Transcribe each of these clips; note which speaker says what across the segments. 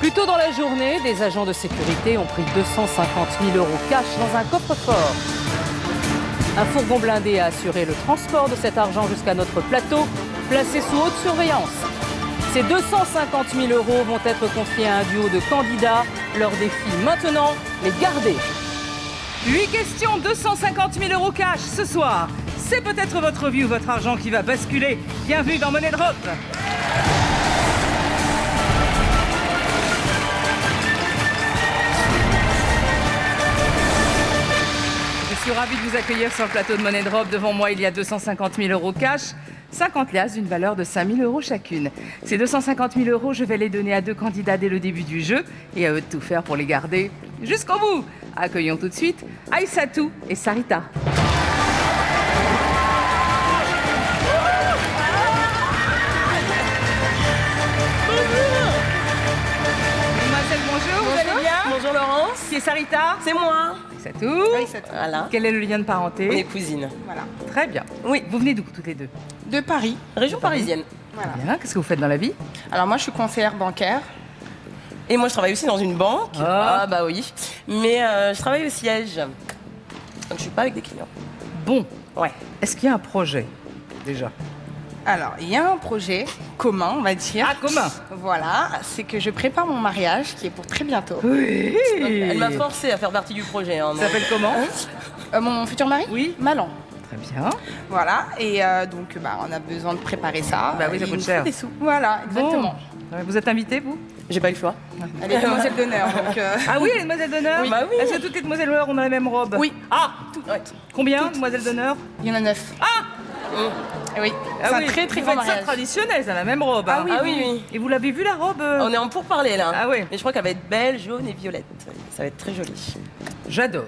Speaker 1: Plus tôt dans la journée, des agents de sécurité ont pris 250 000 € cash dans un coffre-fort. Un fourgon blindé a assuré le transport de cet argent jusqu'à notre plateau, placé sous haute surveillance. Ces 250 000 € vont être confiés à un duo de candidats. Leur défi maintenant, les garder. 8 questions, 250 000 € cash ce soir. C'est peut-être votre vie ou votre argent qui va basculer. Bienvenue dans Money Drop. Je suis ravie de vous accueillir sur le plateau de Money Drop. Devant moi, il y a 250 000 € cash, 50 liasses d'une valeur de 5 000 € chacune. Ces 250 000 €, je vais les donner à 2 candidats dès le début du jeu et à eux de tout faire pour les garder jusqu'au bout. Accueillons tout de suite Aïssatou et Sarita. Mademoiselle, bonjour, vous allez bien?
Speaker 2: Bonjour Laurence.
Speaker 1: Qui est Sarita?
Speaker 2: C'est moi.
Speaker 1: Aïssatou.
Speaker 2: Voilà.
Speaker 1: Quel est le lien de parenté?
Speaker 2: On est cousines.
Speaker 3: Voilà.
Speaker 1: Très bien.
Speaker 2: Oui.
Speaker 1: Vous venez d'où toutes les deux?
Speaker 3: De Paris.
Speaker 2: Région parisienne.
Speaker 3: Voilà.
Speaker 1: Bien. Qu'est-ce que vous faites dans la vie?
Speaker 3: Alors moi, je suis conseillère bancaire.
Speaker 2: Et moi, je travaille aussi dans une banque.
Speaker 1: Ah.
Speaker 2: Bah oui. Mais je travaille au siège. Donc, je suis pas avec des clients.
Speaker 1: Bon.
Speaker 2: Ouais.
Speaker 1: Est-ce qu'il y a un projet, déjà?
Speaker 3: Alors, il y a un projet commun, on va dire.
Speaker 1: Ah, commun.
Speaker 3: Voilà, c'est que je prépare mon mariage, qui est pour très bientôt.
Speaker 1: Oui.
Speaker 2: Elle m'a forcé à faire partie du projet. Hein,
Speaker 1: Ça s'appelle comment?
Speaker 3: Mon futur mari?
Speaker 1: Oui.
Speaker 3: Malan.
Speaker 1: Très bien.
Speaker 3: Voilà, et donc on a besoin de préparer ça.
Speaker 1: Bah oui, ça
Speaker 3: Il
Speaker 1: coûte
Speaker 3: nous
Speaker 1: cher.
Speaker 3: faut des sous. Voilà, exactement.
Speaker 1: Bon. Vous êtes invité, vous?
Speaker 2: J'ai pas eu le choix.
Speaker 3: Elle est demoiselle d'honneur, donc...
Speaker 1: Ah oui, les demoiselles d'honneur?
Speaker 2: Oui. Bah oui.
Speaker 1: Est-ce que toutes les demoiselles d'honneur ont la même robe?
Speaker 3: Oui.
Speaker 1: Ah.
Speaker 2: Ouais.
Speaker 1: Combien, demoiselles d'honneur?
Speaker 3: Il y en a 9.
Speaker 1: Ah.
Speaker 3: Et oui,
Speaker 1: Ah
Speaker 3: c'est
Speaker 1: oui.
Speaker 3: un très très
Speaker 1: Vous
Speaker 3: grand
Speaker 1: faites ça
Speaker 3: mariage.
Speaker 1: traditionnel, c'est la même robe.
Speaker 3: Ah
Speaker 1: hein.
Speaker 3: oui,
Speaker 2: Ah oui, oui.
Speaker 1: Et vous l'avez vu, la robe?
Speaker 2: On est en pourparlers là.
Speaker 1: Ah ouais.
Speaker 2: Mais je crois qu'elle va être belle, jaune et violette. Ça va être très joli.
Speaker 1: J'adore.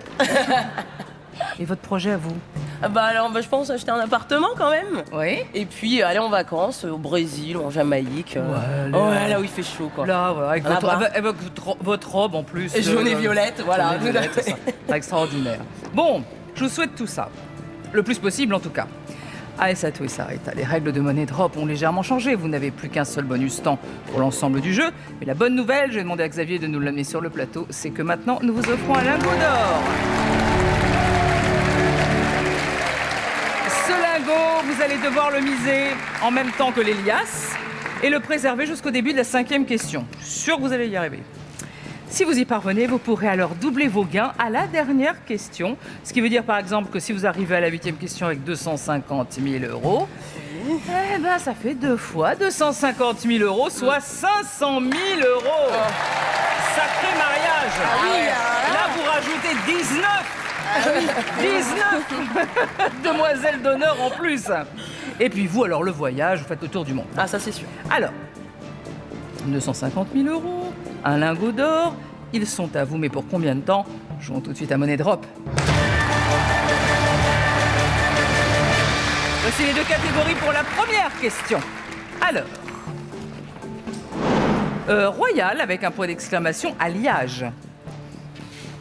Speaker 1: Et votre projet à vous?
Speaker 2: Ah bah alors, je pense acheter un appartement quand même.
Speaker 1: Oui.
Speaker 2: Et puis aller en vacances au Brésil ou en Jamaïque. Ouais, là où il fait chaud quoi.
Speaker 1: Là, voilà, avec,
Speaker 2: Là-bas.
Speaker 1: avec votre robe en plus.
Speaker 2: Et jaune et violette, voilà.
Speaker 1: Jaune et violette, c'est ça. C'est extraordinaire. Bon, je vous souhaite tout ça. Le plus possible en tout cas. Aïssatou et Sarita, les règles de Money Drop ont légèrement changé. Vous n'avez plus qu'un seul bonus temps pour l'ensemble du jeu. Mais la bonne nouvelle, je vais demander à Xavier de nous l'amener sur le plateau, c'est que maintenant, nous vous offrons un lingot d'or. Ce lingot, vous allez devoir le miser en même temps que les liasses et le préserver jusqu'au début de la 5e question. Je suis sûr que vous allez y arriver. Si vous y parvenez, vous pourrez alors doubler vos gains à la dernière question. Ce qui veut dire par exemple que si vous arrivez à la 8e question avec 250 000 €, eh ben, ça fait 2 fois 250 000 €, soit 500 000 €. Sacré mariage. Là, vous rajoutez 19 demoiselles d'honneur en plus. Et puis vous, alors le voyage, vous faites le tour du monde.
Speaker 2: Ah ça c'est sûr.
Speaker 1: Alors, 250 000 €, un lingot d'or, ils sont à vous, mais pour combien de temps? Jouons tout de suite à Money Drop. Voici les 2 catégories pour la première question. Alors, Royal avec un point d'exclamation, alliage.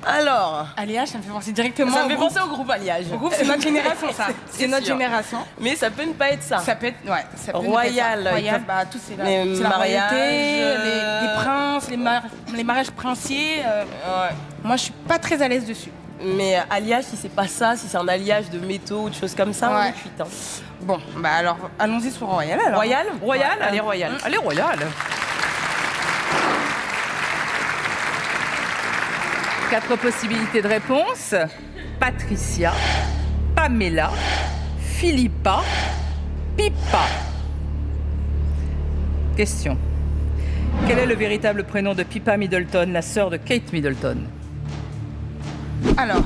Speaker 2: Alors,
Speaker 3: Alliage, ça me fait penser directement
Speaker 2: ça
Speaker 3: au
Speaker 2: me fait
Speaker 3: groupe.
Speaker 2: penser au groupe Alliage.
Speaker 3: Au groupe, c'est notre génération, ça. C'est notre
Speaker 2: sûr.
Speaker 3: génération.
Speaker 2: Mais ça peut ne pas être ça.
Speaker 3: Ça peut être, ouais, ça peut
Speaker 2: Royal,
Speaker 3: être ça. Royal,
Speaker 2: ils
Speaker 3: bah, tout c'est la,
Speaker 2: les
Speaker 3: c'est la
Speaker 2: mariages,
Speaker 3: royauté, les princes, les mariages princiers.
Speaker 2: Ouais.
Speaker 3: Moi, je suis pas très à l'aise dessus.
Speaker 2: Mais alliage, si c'est pas ça, si c'est un alliage de métaux ou de choses comme ça, on
Speaker 3: Ouais.
Speaker 2: est cuite. Hein.
Speaker 3: Bon, bah alors, allons-y sur Royal alors.
Speaker 2: Royal.
Speaker 1: Allez,
Speaker 2: Royal.
Speaker 1: Allez, Royal. 4 possibilités de réponse. Patricia, Pamela, Philippa, Pippa. Question. Quel est le véritable prénom de Pippa Middleton, la sœur de Kate Middleton?
Speaker 3: Alors,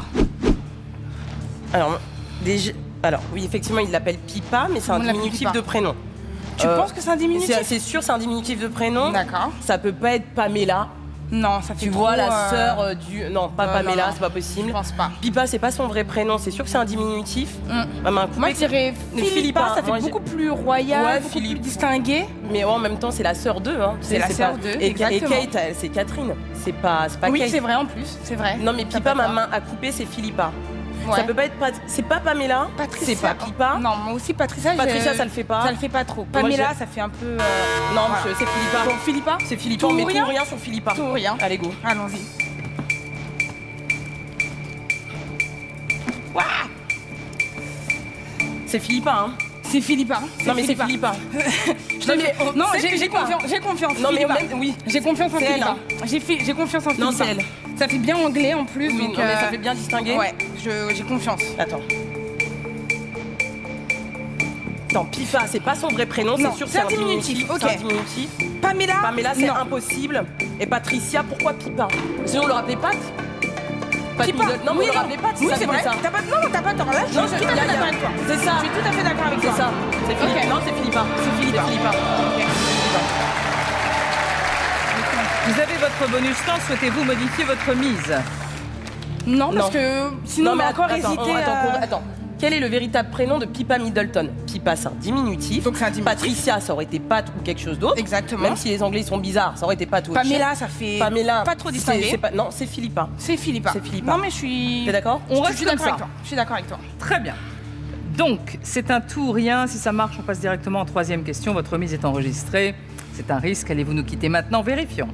Speaker 2: Alors, oui, effectivement, il l'appelle Pippa, mais c'est un
Speaker 3: On l'appelle
Speaker 2: diminutif
Speaker 3: Pippa.
Speaker 2: de prénom.
Speaker 3: tu penses que c'est un diminutif?
Speaker 2: C'est sûr, c'est un diminutif de prénom.
Speaker 3: D'accord.
Speaker 2: Ça peut pas être Pamela.
Speaker 3: Non, ça fait
Speaker 2: Tu
Speaker 3: trop,
Speaker 2: vois, la sœur du... Non, pas Pamela,
Speaker 3: non.
Speaker 2: c'est pas possible.
Speaker 3: Je pense pas.
Speaker 2: Pippa, c'est pas son vrai prénom. C'est sûr que c'est un diminutif. Ma main coupée.
Speaker 3: Moi, je dirais
Speaker 2: Mais
Speaker 3: Philippa, ça fait
Speaker 2: moi,
Speaker 3: beaucoup plus royal,
Speaker 2: Ouais,
Speaker 3: beaucoup
Speaker 2: Philippe.
Speaker 3: plus distingué.
Speaker 2: Mais en même temps, c'est la sœur d'eux. Hein.
Speaker 3: C'est la sœur
Speaker 2: pas-
Speaker 3: d'eux,
Speaker 2: et
Speaker 3: exactement.
Speaker 2: Kate, c'est Catherine. C'est pas
Speaker 3: Oui,
Speaker 2: Kate.
Speaker 3: c'est vrai en plus, c'est vrai.
Speaker 2: Non, mais
Speaker 3: T'as
Speaker 2: Pippa,
Speaker 3: pas
Speaker 2: ma
Speaker 3: tort.
Speaker 2: main à couper, c'est Philippa. Ça peut pas être c'est pas Pamela.
Speaker 3: Patricia.
Speaker 2: C'est pas Pipa.
Speaker 3: Non, moi aussi Patricia.
Speaker 2: Patricia, ça le fait pas.
Speaker 3: Ça le fait pas trop.
Speaker 2: Moi,
Speaker 3: Pamela, ça fait un peu.
Speaker 2: Non,
Speaker 3: voilà.
Speaker 2: c'est Philippa.
Speaker 3: Bon, Philippa.
Speaker 2: C'est Philippa,
Speaker 3: Tout
Speaker 2: mais
Speaker 3: rien
Speaker 2: tout rien sur Philippa.
Speaker 3: Tout rien.
Speaker 2: Allez, go.
Speaker 3: Allons-y. Waouh.
Speaker 2: C'est Philippa, hein.
Speaker 3: C'est Philippa.
Speaker 2: Non, mais c'est Philippa.
Speaker 3: Non,
Speaker 2: c'est
Speaker 3: j'ai
Speaker 2: Philippa.
Speaker 3: confiance. J'ai confiance.
Speaker 2: Non, mais
Speaker 3: Philippa.
Speaker 2: oui.
Speaker 3: J'ai confiance en
Speaker 2: C'est elle,
Speaker 3: Philippa.
Speaker 2: hein.
Speaker 3: J'ai confiance en Philippa.
Speaker 2: Non, c'est elle.
Speaker 3: Ça fait bien anglais en plus.
Speaker 2: Oui,
Speaker 3: donc,
Speaker 2: non, mais ça fait bien distinguer.
Speaker 3: Ouais, j'ai confiance.
Speaker 2: Attends. Non, Pipa, c'est pas son vrai prénom,
Speaker 3: Non,
Speaker 2: c'est sûr,
Speaker 3: c'est un diminutif, ok.
Speaker 2: C'est un diminutif.
Speaker 3: Pamela.
Speaker 2: Pamela, c'est
Speaker 3: non.
Speaker 2: impossible. Et Patricia, pourquoi Pipa? Sinon, on le rappelait Pat.
Speaker 3: Pipa.
Speaker 2: Non, mais
Speaker 3: Oui,
Speaker 2: on le rappelait Pat si
Speaker 3: oui,
Speaker 2: ça
Speaker 3: c'est vrai.
Speaker 2: ça.
Speaker 3: T'as pas, non, t'as pas tort. Là, je
Speaker 2: Non,
Speaker 3: suis tout à fait d'accord avec toi.
Speaker 2: C'est ça.
Speaker 3: Je suis tout à fait d'accord avec
Speaker 2: C'est
Speaker 3: toi.
Speaker 2: ça. C'est Philippa.
Speaker 3: Ok.
Speaker 2: Non, c'est Philippa.
Speaker 3: C'est Philippa. Ok.
Speaker 1: Vous avez votre bonus temps, souhaitez-vous modifier votre mise?
Speaker 3: Non, parce
Speaker 2: Non.
Speaker 3: que sinon, on va encore hésiter.
Speaker 2: Attends. Quel est le véritable prénom de Pippa Middleton? Pippa, c'est un diminutif.
Speaker 3: Donc c'est un diminutif.
Speaker 2: Patricia, ça aurait été Pat ou quelque chose d'autre.
Speaker 3: Exactement.
Speaker 2: Même si les Anglais sont bizarres, ça aurait été Pat ou autre
Speaker 3: Pamela,
Speaker 2: chose.
Speaker 3: ça fait
Speaker 2: Pamela,
Speaker 3: pas trop distingué.
Speaker 2: Non, c'est Philippa.
Speaker 3: C'est Philippa.
Speaker 2: C'est Philippa.
Speaker 3: Non, mais je suis.
Speaker 2: T'es d'accord?
Speaker 1: On
Speaker 3: Je
Speaker 1: reste
Speaker 3: suis
Speaker 1: comme
Speaker 3: d'accord
Speaker 1: ça.
Speaker 3: avec toi. Je suis d'accord avec toi.
Speaker 1: Très bien. Donc, c'est un tout ou rien. Si ça marche, on passe directement en troisième question. Votre mise est enregistrée. C'est un risque. Allez-vous nous quitter maintenant? Vérifions.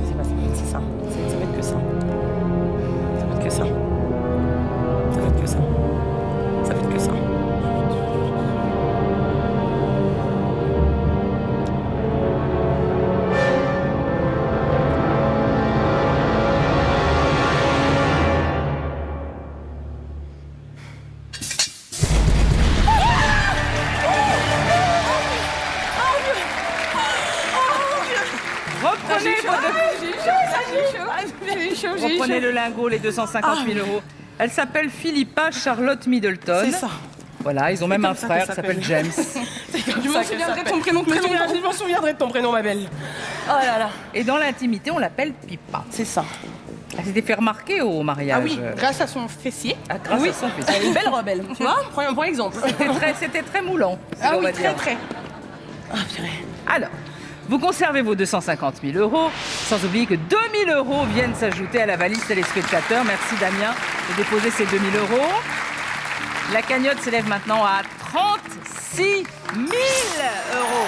Speaker 2: C'est pas ça, c'est ça. Ça va être que ça. Ça va être que ça. Ça va être que ça. Ça va être que ça.
Speaker 1: Reprenez
Speaker 3: J'ai eu chaud.
Speaker 1: Reprenez le lingot, les 250 000 euros. Elle s'appelle Philippa Charlotte Middleton.
Speaker 2: C'est ça.
Speaker 1: Voilà, ils ont même un
Speaker 2: comme ça
Speaker 1: frère
Speaker 2: qu'elle
Speaker 1: qui s'appelle
Speaker 2: s'appelle.
Speaker 1: James.
Speaker 3: Je m'en souviendrai de ton prénom très longtemps.
Speaker 2: Je m'en souviendrai de ton prénom, ma belle. Oh là là.
Speaker 1: Et dans l'intimité, on l'appelle Pippa.
Speaker 2: C'est ça.
Speaker 1: Elle s'était fait remarquer au mariage.
Speaker 3: Ah oui, grâce à son fessier.
Speaker 1: Grâce à son fils.
Speaker 2: Elle a une belle robe, elle. Tu vois? Prends exemple.
Speaker 1: C'était très moulant.
Speaker 3: Ah
Speaker 1: on va
Speaker 3: oui,
Speaker 1: dire.
Speaker 3: très.
Speaker 2: Ah, purée.
Speaker 1: Alors, vous conservez vos 250 000 euros, sans oublier que 2 000 euros viennent s'ajouter à la valise téléspectateur. Merci Damien de déposer ces 2 000 euros. La cagnotte s'élève maintenant à 36 000 euros.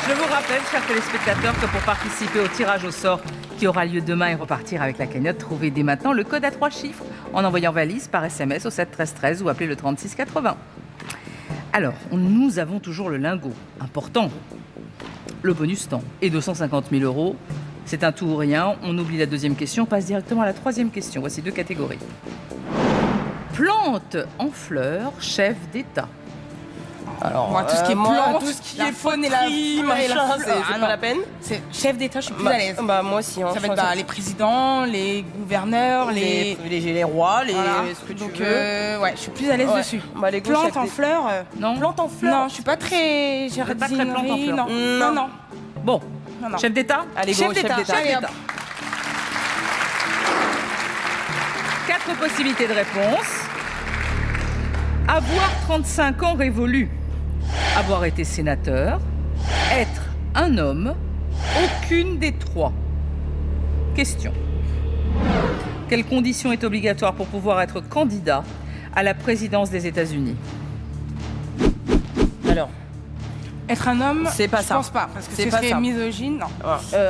Speaker 1: Je vous rappelle, chers téléspectateurs, que pour participer au tirage au sort qui aura lieu demain et repartir avec la cagnotte, trouvez dès maintenant le code à 3 chiffres en envoyant valise par SMS au 7 13 13 ou appelez le 36 80. Alors, nous avons toujours le lingot, important, le bonus temps et 250 000 euros. C'est un tout ou rien. On oublie la deuxième question, on passe directement à la troisième question. Voici 2 catégories. Plante en fleurs, chef d'État.
Speaker 2: Alors,
Speaker 3: Moi, tout ce qui est plantes,
Speaker 2: tout ce qui
Speaker 3: la
Speaker 2: est
Speaker 3: faune et
Speaker 2: poterie,
Speaker 3: la
Speaker 2: machin,
Speaker 3: fleur.
Speaker 2: c'est
Speaker 3: Ah
Speaker 2: pas
Speaker 3: non.
Speaker 2: la peine.
Speaker 3: C'est chef d'État, je suis plus à l'aise.
Speaker 2: Bah, moi aussi. Hein,
Speaker 3: Ça va être les présidents, les gouverneurs, les
Speaker 2: rois,
Speaker 3: voilà.
Speaker 2: ce que tu
Speaker 3: Donc,
Speaker 2: veux.
Speaker 3: ouais, je suis plus à l'aise
Speaker 2: Ouais.
Speaker 3: dessus.
Speaker 2: Bah, les
Speaker 3: Plantes
Speaker 2: chefs
Speaker 3: en
Speaker 2: des-
Speaker 3: fleurs.
Speaker 1: Non
Speaker 2: Plante en fleurs.
Speaker 3: Non, je suis pas très
Speaker 1: êtes pas très
Speaker 3: jardinerie.
Speaker 1: plante en fleurs.
Speaker 3: Non.
Speaker 1: Bon,
Speaker 3: Non.
Speaker 1: chef d'État.
Speaker 2: Allez, go,
Speaker 3: Chef d'État.
Speaker 1: Chef
Speaker 3: Allez, hop.
Speaker 1: d'État. 4 possibilités de réponse. Avoir 35 ans révolus. Avoir été sénateur. Être un homme. Aucune des 3. Question. Quelle condition est obligatoire pour pouvoir être candidat à la présidence des États-Unis?
Speaker 2: Alors,
Speaker 3: Être un homme,
Speaker 2: C'est pas
Speaker 3: je
Speaker 2: ça.
Speaker 3: pense pas, parce que
Speaker 2: C'est
Speaker 3: ce
Speaker 2: pas
Speaker 3: serait
Speaker 2: ça.
Speaker 3: misogyne, non.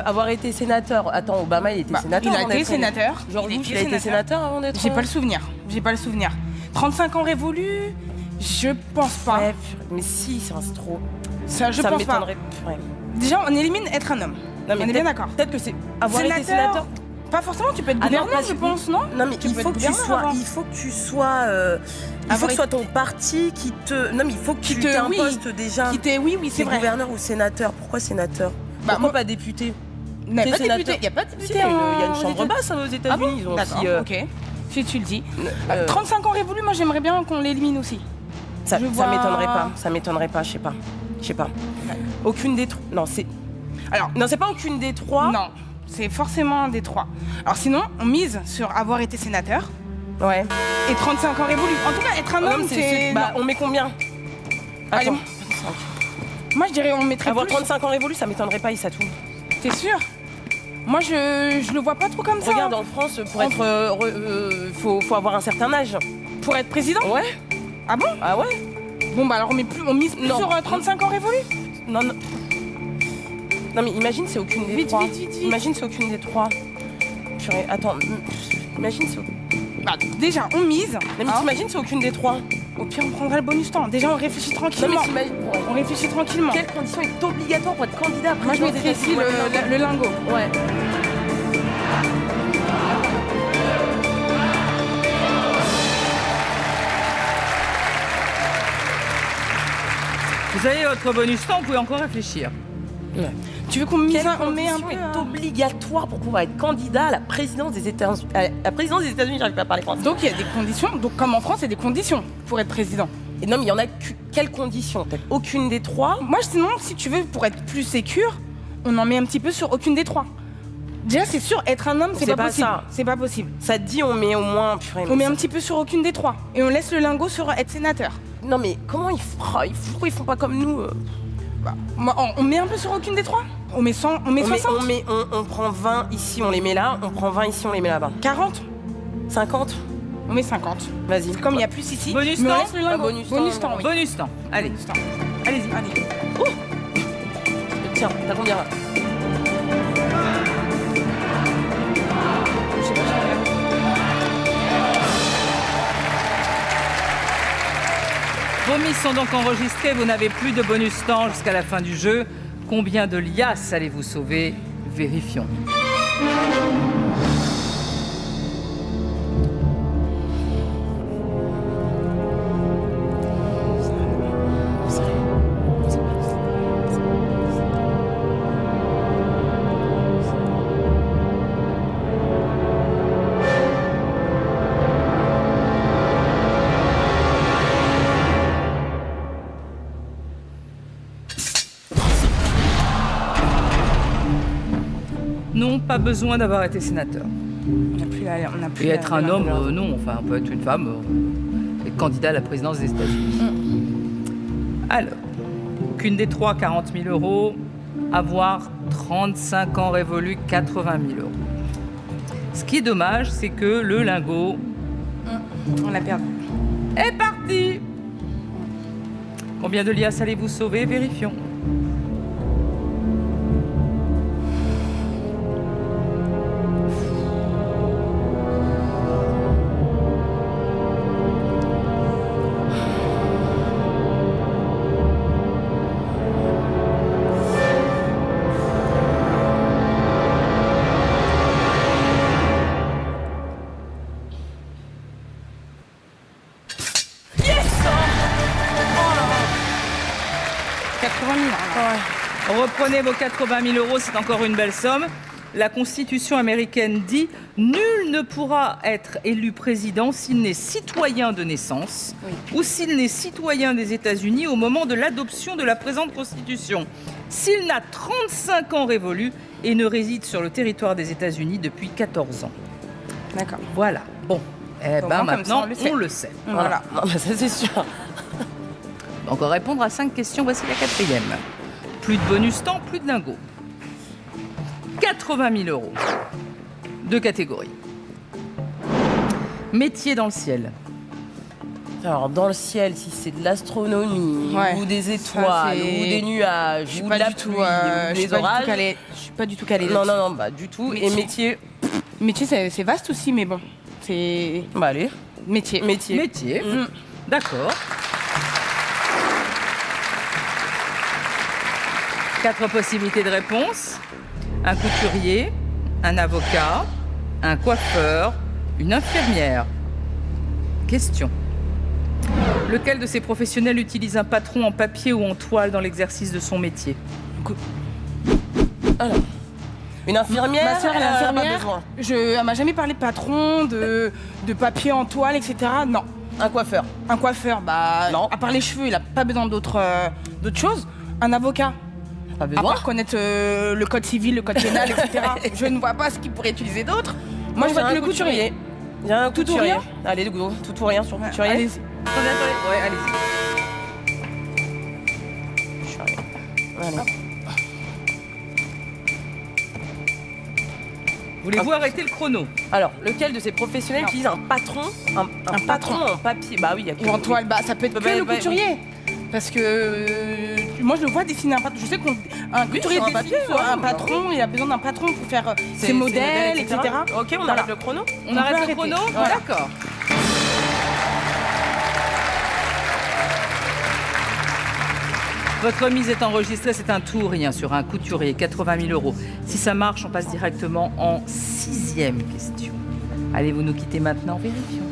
Speaker 2: avoir été sénateur. Attends, Obama, il était
Speaker 3: Bah,
Speaker 2: sénateur.
Speaker 3: il a
Speaker 2: avant
Speaker 3: été
Speaker 2: d'être-
Speaker 3: sénateur.
Speaker 2: George
Speaker 3: Il
Speaker 2: Bush,
Speaker 3: était
Speaker 2: il a été
Speaker 3: sénateur.
Speaker 2: sénateur avant d'être.
Speaker 3: J'ai pas le souvenir. 35 ans révolus, je pense pas.
Speaker 2: Ouais, mais si, c'est trop.
Speaker 3: Ça, je
Speaker 2: ça
Speaker 3: pense pas.
Speaker 2: m'étonnerait. Ouais.
Speaker 3: Déjà, on élimine être un homme.
Speaker 2: Non, mais
Speaker 3: on est bien
Speaker 2: peut-être-
Speaker 3: d'accord.
Speaker 2: Peut-être que c'est avoir été sénateur.
Speaker 3: Pas forcément, tu peux être
Speaker 2: Ah non,
Speaker 3: gouverneur,
Speaker 2: parce
Speaker 3: je
Speaker 2: que-
Speaker 3: pense, non?
Speaker 2: Non, mais
Speaker 3: Tu
Speaker 2: il
Speaker 3: peux
Speaker 2: faut
Speaker 3: être
Speaker 2: que tu
Speaker 3: gouverneur
Speaker 2: sois.
Speaker 3: avant.
Speaker 2: Il faut que tu sois. Il faut
Speaker 3: Avoir
Speaker 2: que ce soit ton parti qui te. Non, mais il faut que
Speaker 3: Qui
Speaker 2: tu
Speaker 3: te-
Speaker 2: aies un
Speaker 3: oui.
Speaker 2: poste déjà.
Speaker 3: Qui t'est, oui, c'est
Speaker 2: C'est
Speaker 3: vrai.
Speaker 2: gouverneur ou sénateur. Pourquoi sénateur?
Speaker 3: Bah,
Speaker 2: Pourquoi
Speaker 3: moi-
Speaker 2: pas député?
Speaker 3: Il n'y a
Speaker 2: T'es
Speaker 3: pas de
Speaker 2: sénateur.
Speaker 3: député. Il n'y a pas de
Speaker 2: Si,
Speaker 3: député.
Speaker 2: il y a une
Speaker 3: aux
Speaker 2: chambre
Speaker 3: États-Unis.
Speaker 2: basse hein, aux
Speaker 3: Ah
Speaker 2: États-Unis.
Speaker 3: bon
Speaker 2: Ils ont
Speaker 3: D'accord,
Speaker 2: aussi.
Speaker 3: ok. Si tu le dis.
Speaker 2: euh,
Speaker 3: 35 ans révolus, moi j'aimerais bien qu'on l'élimine aussi.
Speaker 2: Ça
Speaker 3: je vois-
Speaker 2: m'étonnerait pas. Ça m'étonnerait pas. Je sais pas. Aucune des 3. Non, c'est.
Speaker 3: Alors,
Speaker 2: Non, c'est pas aucune des 3.
Speaker 3: non, c'est forcément un des 3. Alors sinon, on mise sur avoir été sénateur
Speaker 2: Ouais.
Speaker 3: et 35 ans révolus. En tout cas, être un
Speaker 2: Non,
Speaker 3: homme,
Speaker 2: mais
Speaker 3: c'est...
Speaker 2: Bah, on met combien?
Speaker 3: Allez.
Speaker 2: Attends.
Speaker 3: Moi je dirais on mettrait
Speaker 2: Avoir
Speaker 3: plus.
Speaker 2: 35 ans révolus, ça m'étonnerait pas, Issatou.
Speaker 3: T'es sûr? Moi, je le vois pas trop comme ça.
Speaker 2: Regarde,
Speaker 3: hein.
Speaker 2: en France, pour être... faut avoir un certain âge.
Speaker 3: Pour être président?
Speaker 2: Ouais.
Speaker 3: Ah bon?
Speaker 2: Ah ouais.
Speaker 3: Bon, bah alors on mise plus
Speaker 2: Non.
Speaker 3: sur 35 ans révolus?
Speaker 2: Non, non. Non, mais imagine, c'est aucune des
Speaker 3: Vite,
Speaker 2: trois.
Speaker 3: vite, vite, vite.
Speaker 2: Imagine, c'est aucune des trois. Purée, attends. Imagine, c'est...
Speaker 3: Bah, déjà, on mise.
Speaker 2: Non, mais
Speaker 3: hein.
Speaker 2: t'imagines, c'est aucune des trois.
Speaker 3: Au pire, on prendra le bonus temps. Déjà, on réfléchit
Speaker 2: Non,
Speaker 3: tranquillement.
Speaker 2: mais t'imagines...
Speaker 3: On réfléchit tranquillement.
Speaker 2: Quelle condition est obligatoire pour être candidat à
Speaker 3: Moi, je
Speaker 2: président des
Speaker 3: mettrais ici
Speaker 2: États-Unis?
Speaker 3: le lingot.
Speaker 2: Ouais.
Speaker 1: Vous avez votre bonus temps, vous pouvez encore réfléchir.
Speaker 3: Tu veux qu'on mise
Speaker 2: Quelle
Speaker 3: on met un
Speaker 2: condition
Speaker 3: peu
Speaker 2: est obligatoire pour pouvoir être candidat à la présidence des États-Unis? La présidence des États-Unis, j'arrive pas à parler français.
Speaker 3: Donc, il y a des conditions. Donc, comme en France, il y a des conditions pour être président.
Speaker 2: Et non, mais il y en a quelles conditions? Peut-être aucune des trois.
Speaker 3: Moi, sinon, si tu veux, pour être plus sécure, on en met un petit peu sur aucune des trois. Déjà, c'est sûr, être un homme, c'est
Speaker 2: C'est
Speaker 3: pas
Speaker 2: pas
Speaker 3: possible.
Speaker 2: ça.
Speaker 3: C'est pas possible.
Speaker 2: Ça te dit, on met au moins. Purée,
Speaker 3: On met
Speaker 2: ça-
Speaker 3: un petit peu sur aucune des trois. Et on laisse le lingot sur être sénateur.
Speaker 2: Non, mais comment ils font? Pourquoi ils font pas comme nous?
Speaker 3: Bah, on met un peu sur aucune des trois. On met 100, on met 60,
Speaker 2: On prend 20 ici, on les met là. On prend 20 ici, on les met là-bas.
Speaker 3: 40,
Speaker 2: 50.
Speaker 3: on met 50.
Speaker 2: Vas-y.
Speaker 3: Comme il y a plus ici,
Speaker 1: Bonus
Speaker 3: mais on
Speaker 1: temps
Speaker 3: laisse le lingot.
Speaker 2: bonus temps,
Speaker 3: oui.
Speaker 1: Bonus temps. Allez,
Speaker 3: Bonus temps.
Speaker 1: allez-y.
Speaker 3: Allez.
Speaker 2: Tiens, t'as combien là?
Speaker 3: Je sais pas, je regarde.
Speaker 1: Vos mises sont donc enregistrées, vous n'avez plus de bonus temps jusqu'à la fin du jeu. Combien de liasses allez-vous sauver? Vérifions. Non, pas besoin d'avoir été sénateur.
Speaker 3: On n'a plus la- on n'a plus
Speaker 1: Et
Speaker 3: la-
Speaker 1: être un
Speaker 3: la-
Speaker 1: homme, non. Enfin, on peut être une femme, être candidat à la présidence des États-Unis. Alors, qu'une des trois, 40 000 euros. Avoir 35 ans révolus, 80 000 euros. Ce qui est dommage, c'est que le lingot
Speaker 3: On l'a perdu.
Speaker 1: est parti. Combien de liasses allez-vous sauver? Vérifions.
Speaker 2: Yes!
Speaker 3: 80 000. hein.
Speaker 1: Reprenez vos 80 000 euros, c'est encore une belle somme. La Constitution américaine dit « Nul ne pourra être élu président s'il n'est citoyen de naissance ou s'il n'est citoyen des États-Unis au moment de l'adoption de la présente Constitution, s'il n'a 35 ans révolus et ne réside sur le territoire des États-Unis depuis 14 ans.
Speaker 3: D'accord. »
Speaker 1: Voilà. Bon, eh
Speaker 3: Au
Speaker 1: ben
Speaker 3: moins, comme ça,
Speaker 1: maintenant,
Speaker 3: on le sait.
Speaker 1: on le sait.
Speaker 3: Voilà.
Speaker 2: Non, mais ça c'est sûr.
Speaker 1: On va encore répondre à 5 questions, voici la 4e. Plus de bonus temps, plus de lingots. 80 000 euros. Deux catégories. Métier dans le ciel.
Speaker 2: Alors, dans le ciel, si c'est de l'astronomie,
Speaker 3: Ouais.
Speaker 2: ou des
Speaker 3: Ça,
Speaker 2: étoiles,
Speaker 3: c'est-
Speaker 2: ou des nuages,
Speaker 3: Je suis
Speaker 2: ou de
Speaker 3: pas
Speaker 2: la
Speaker 3: du tout,
Speaker 2: pluie, ou
Speaker 3: je suis
Speaker 2: des
Speaker 3: pas du tout
Speaker 2: orages.
Speaker 3: calée. Je suis pas du tout calée.
Speaker 2: Non,
Speaker 3: là-dessus.
Speaker 2: non, non, bah du tout.
Speaker 3: Métier.
Speaker 2: Et métier,
Speaker 3: Métier, c'est vaste aussi, mais bon, c'est
Speaker 2: bah allez,
Speaker 3: métier.
Speaker 2: métier.
Speaker 1: Métier. D'accord. 4 possibilités de réponse. Un couturier, un avocat, un coiffeur, une infirmière. Question. Lequel de ces professionnels utilise un patron en papier ou en toile dans l'exercice de son métier?
Speaker 2: Alors, une infirmière,
Speaker 3: Ma sœur, elle est
Speaker 2: pas
Speaker 3: infirmière.
Speaker 2: besoin.
Speaker 3: Elle m'a jamais parlé de patron, de papier en toile, etc. Non.
Speaker 2: Un coiffeur.
Speaker 3: Un coiffeur, bah
Speaker 2: Non.
Speaker 3: à part les cheveux, il a pas besoin d'autres choses. Un avocat,
Speaker 2: Pas
Speaker 3: à
Speaker 2: besoin.
Speaker 3: part connaître le code civil, le code pénal, etc. Je ne vois pas ce qu'il pourrait utiliser d'autre. Moi, je
Speaker 2: j'ai
Speaker 3: vois
Speaker 2: un
Speaker 3: que le couturier.
Speaker 2: Il y a un
Speaker 3: Tout ou
Speaker 2: couturier.
Speaker 3: rien
Speaker 2: Allez, go. Tout ou rien sur couturier.
Speaker 3: Allez-y.
Speaker 1: Attendez, attendez. Ouais, allez-y.
Speaker 2: Allez.
Speaker 1: Voulez-vous arrêter le chrono?
Speaker 2: Alors, lequel de ces professionnels utilise un patron, un patron en papier? Bah oui, il y a que
Speaker 3: Ou en toile, bah ça peut être que le couturier. Parce que moi je le vois dessiner un patron. Je sais qu'un couturier
Speaker 2: sur un
Speaker 3: dessine
Speaker 2: papier,
Speaker 3: sur un
Speaker 2: ouais.
Speaker 3: patron, il a besoin d'un patron pour faire
Speaker 2: Ses
Speaker 3: ses modèles, etc.
Speaker 2: Ok, on arrête le chrono.
Speaker 1: On arrête le
Speaker 3: arrêter.
Speaker 1: chrono?
Speaker 3: Voilà.
Speaker 1: D'accord. Votre remise est enregistrée, c'est un tout ou rien sur un couturier, 80 000 €. Si ça marche, on passe directement en 6e question. Allez-vous nous quitter maintenant? Vérifions.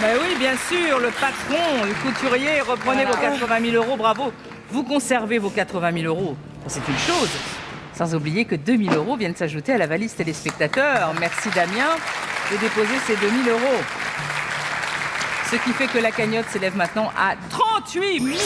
Speaker 1: Bah oui, bien sûr, le patron, le couturier, reprenez vos 80 000 €, bravo. Vous conservez vos 80 000 €, c'est une chose. Sans oublier que 2 000 € viennent s'ajouter à la valise téléspectateur. Merci Damien de déposer ces 2 000 €. Ce qui fait que la cagnotte s'élève maintenant à 38 000 €.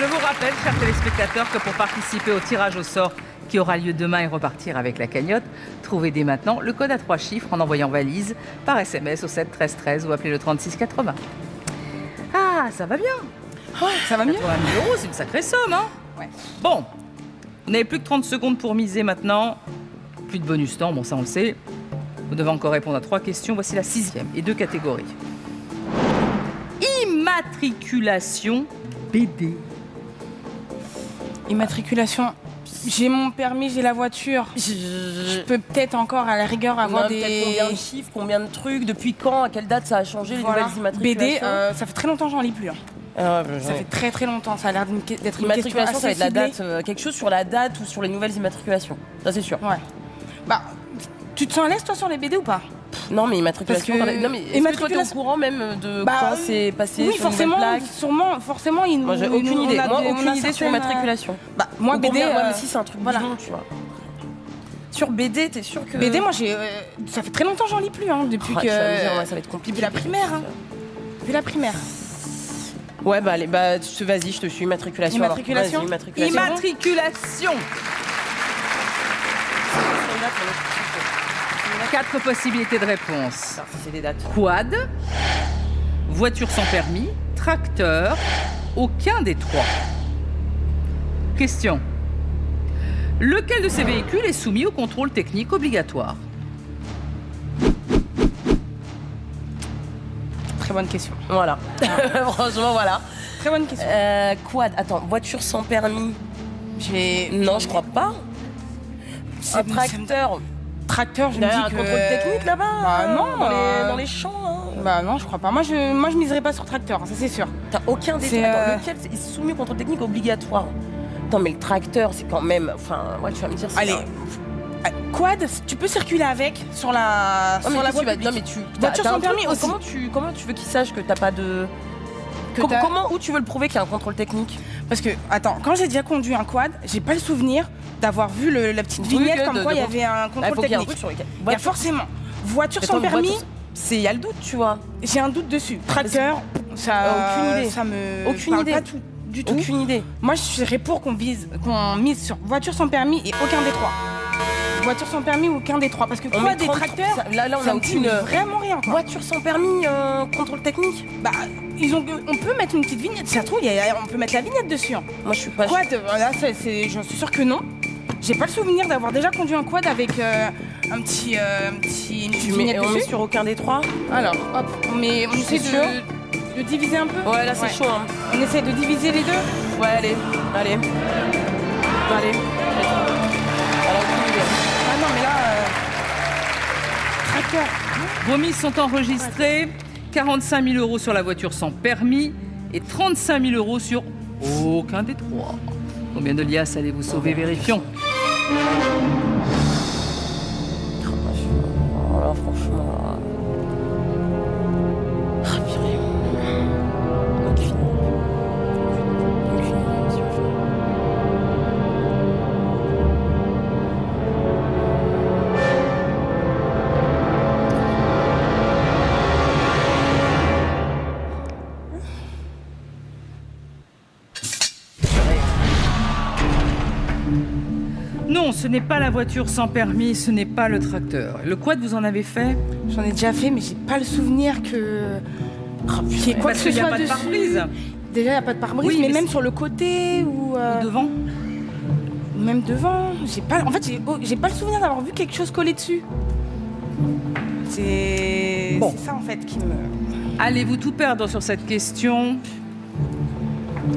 Speaker 1: Je vous rappelle, chers téléspectateurs, que pour participer au tirage au sort qui aura lieu demain et repartir avec la cagnotte, trouvez dès maintenant le code à 3 chiffres en envoyant valise par SMS au 7 13 13 ou appelez le 36 80. Ah, ça va bien.
Speaker 3: Ça va mieux
Speaker 1: 80 000 €, c'est une sacrée somme, hein?
Speaker 3: Ouais.
Speaker 1: Bon, vous n'avez plus que 30 secondes pour miser maintenant. Plus de bonus temps, bon ça on le sait. Vous devez encore répondre à 3 questions. Voici la 6e et 2 catégories. Immatriculation BD.
Speaker 3: Immatriculation. J'ai mon permis, j'ai la voiture. Je peux peut-être encore à la rigueur avoir
Speaker 2: Peut-être combien de chiffres, combien de trucs, depuis quand, à quelle date ça a changé,
Speaker 3: Voilà.
Speaker 2: les nouvelles immatriculations.
Speaker 3: BD, ça fait très longtemps que j'en lis plus. Hein. Ça fait très très longtemps. Ça a l'air d'être une question
Speaker 2: Immatriculation, ça va
Speaker 3: assez
Speaker 2: être la
Speaker 3: ciblée.
Speaker 2: date, quelque chose sur la date ou sur les nouvelles immatriculations. Ça, c'est sûr.
Speaker 3: Ouais. Bah, tu te sens à l'aise toi sur les BD ou pas?
Speaker 2: Non, mais immatriculation.
Speaker 3: Parce que-
Speaker 2: Non, mais est-ce que toi, t'es au
Speaker 3: immatriculation-
Speaker 2: courant même de
Speaker 3: Bah,
Speaker 2: quand c'est passé
Speaker 3: Oui,
Speaker 2: sur une
Speaker 3: forcément,
Speaker 2: nouvelle plaque?
Speaker 3: sûrement, forcément, ils nous.
Speaker 2: Moi, j'ai aucune
Speaker 3: on
Speaker 2: idée.
Speaker 3: a
Speaker 2: Moi,
Speaker 3: des- on
Speaker 2: aucune
Speaker 3: a
Speaker 2: idée sur
Speaker 3: certaines,
Speaker 2: l'immatriculation.
Speaker 3: Bah, moi,
Speaker 2: Ou
Speaker 3: BD.
Speaker 2: combien- ouais, mais si c'est un truc
Speaker 3: voilà.
Speaker 2: bidon, tu vois. Sur BD, t'es sûr que.
Speaker 3: BD, moi, ça fait très longtemps que j'en lis plus, hein, depuis
Speaker 2: Ah,
Speaker 3: que.
Speaker 2: tu vas me dire, ouais, ça va être compliqué.
Speaker 3: Depuis la primaire, hein. Depuis la primaire.
Speaker 2: Ouais, bah, allez, bah, vas-y, je te suis. Immatriculation. alors.
Speaker 3: Immatriculation.
Speaker 2: Vas-y, immatriculation.
Speaker 1: Immatriculation. 4 possibilités de réponse.
Speaker 2: Ça, c'est des dates.
Speaker 1: Quad, voiture sans permis, tracteur, aucun des 3. Question. Lequel de ces véhicules est soumis au contrôle technique obligatoire?
Speaker 3: Très bonne question.
Speaker 2: Voilà. Franchement, voilà.
Speaker 3: Très bonne question.
Speaker 2: Quad, attends, voiture sans permis. Non, je crois pas.
Speaker 3: C'est-
Speaker 2: Un tracteur.
Speaker 3: Tracteur, je
Speaker 2: Il
Speaker 3: me
Speaker 2: y a
Speaker 3: dis
Speaker 2: un
Speaker 3: que.
Speaker 2: contrôle technique là-bas.
Speaker 3: Bah non,
Speaker 2: dans les champs. Hein.
Speaker 3: Bah non, je crois pas. Moi, je miserais pas sur tracteur, ça c'est sûr.
Speaker 2: T'as aucun des
Speaker 3: C'est,
Speaker 2: Attends, lequel est soumis au contrôle technique obligatoire? Attends, mais le tracteur, c'est quand même. Enfin, ouais, tu vas me dire. c'est
Speaker 3: Allez. Quad, tu peux circuler avec sur la
Speaker 2: Non, mais
Speaker 3: sur la
Speaker 2: tu
Speaker 3: voie
Speaker 2: vas-
Speaker 3: publique.
Speaker 2: non, mais tu.
Speaker 3: Voiture
Speaker 2: t'as
Speaker 3: sans
Speaker 2: un truc,
Speaker 3: permis aussi.
Speaker 2: Comment tu veux qu'ils sachent que t'as pas de.
Speaker 3: Que t'as-
Speaker 2: Où tu veux le prouver qu'il y a un contrôle technique?
Speaker 3: Parce que, attends, quand j'ai déjà conduit un quad, j'ai pas le souvenir d'avoir vu la petite
Speaker 2: Oui,
Speaker 3: vignette
Speaker 2: que
Speaker 3: comme
Speaker 2: de-
Speaker 3: quoi il y
Speaker 2: de-
Speaker 3: avait un
Speaker 2: Ah, il
Speaker 3: contrôle
Speaker 2: faut qu'il y ait un
Speaker 3: technique.
Speaker 2: truc sur lequel.
Speaker 3: Il y a forcément. Voiture sans
Speaker 2: Attends,
Speaker 3: permis,
Speaker 2: voiture- Il y a le doute, tu vois.
Speaker 3: j'ai un doute dessus. Tracteur, ça.
Speaker 2: Aucune idée.
Speaker 3: Ça me.
Speaker 2: Aucune
Speaker 3: parle
Speaker 2: idée.
Speaker 3: Pas tout, du tout.
Speaker 2: Aucune idée.
Speaker 3: Moi, je serais pour qu'on mise sur voiture sans permis et aucun des 3. Voiture sans permis ou aucun des 3. Parce que
Speaker 2: On
Speaker 3: quoi,
Speaker 2: met
Speaker 3: des
Speaker 2: 30
Speaker 3: tracteurs,
Speaker 2: Là, on
Speaker 3: ça
Speaker 2: a
Speaker 3: me dit
Speaker 2: aucune.
Speaker 3: vraiment rien. Quoi.
Speaker 2: Voiture sans permis, contrôle technique?
Speaker 3: Bah, on peut mettre une petite vignette. Ça se trouve, on peut mettre la vignette dessus. Hein.
Speaker 2: Moi, je suis pas.
Speaker 3: Quad, voilà, j'en suis sûre que non. J'ai pas le souvenir d'avoir déjà conduit un quad avec une petite vignette
Speaker 2: On met
Speaker 3: dessus.
Speaker 2: sur aucun des 3?
Speaker 3: Alors, hop, on essaie
Speaker 2: sûr
Speaker 3: de diviser un peu.
Speaker 2: Ouais, là, c'est chaud, hein.
Speaker 3: On essaie de diviser les deux.
Speaker 2: Ouais, allez. Allez. Allez. Alors, aucune idée.
Speaker 3: Ah non, mais là, tracteur.
Speaker 1: Vos mises sont enregistrées. 45 000 € sur la voiture sans permis et 35 000 € sur aucun des 3. Combien de liasses allez-vous sauver? Vérifions.
Speaker 2: Voilà, franchement. Ah, purée. Aucune idée.
Speaker 1: ce n'est pas la voiture sans permis, ce n'est pas le tracteur. Le quad, vous en avez fait?
Speaker 3: J'en ai déjà fait, mais j'ai pas le souvenir que. Qu'il y ait quoi
Speaker 1: Parce
Speaker 3: que ce
Speaker 1: qu'il n'y a
Speaker 3: soit
Speaker 1: pas de
Speaker 3: dessus.
Speaker 1: pare-brise.
Speaker 3: Déjà, il n'y a pas de pare-brise,
Speaker 1: Oui,
Speaker 3: mais
Speaker 1: mais
Speaker 3: même
Speaker 1: c'est-
Speaker 3: sur le côté ou.
Speaker 1: Ou devant?
Speaker 3: Même devant. J'ai pas. En fait, j'ai pas le souvenir d'avoir vu quelque chose collé dessus. C'est.
Speaker 1: Bon.
Speaker 3: C'est ça en fait qui me.
Speaker 1: Allez-vous tout perdre sur cette question?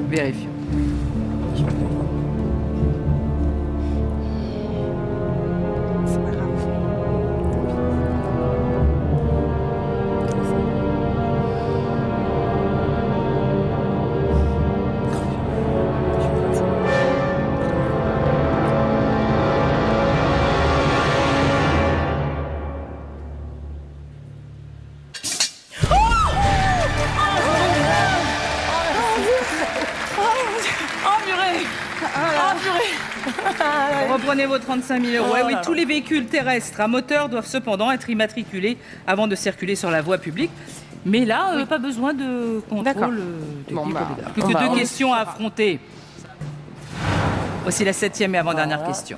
Speaker 1: Vérifions.
Speaker 3: C'est pas grave. Oh purée. Oh purée.
Speaker 1: Reprenez vos 35 000 euros.
Speaker 2: Oh
Speaker 1: Eh oui,
Speaker 2: là là.
Speaker 1: tous les véhicules terrestres à moteur doivent cependant être immatriculés avant de circuler sur la voie publique. Mais là, pas besoin de
Speaker 3: D'accord.
Speaker 1: contrôle technique.
Speaker 3: Bon, bah,
Speaker 1: Plus
Speaker 2: on
Speaker 1: que
Speaker 2: va-
Speaker 1: deux
Speaker 2: on
Speaker 1: questions à affronter. Voici la 7e et avant-dernière
Speaker 2: Voilà.
Speaker 1: question.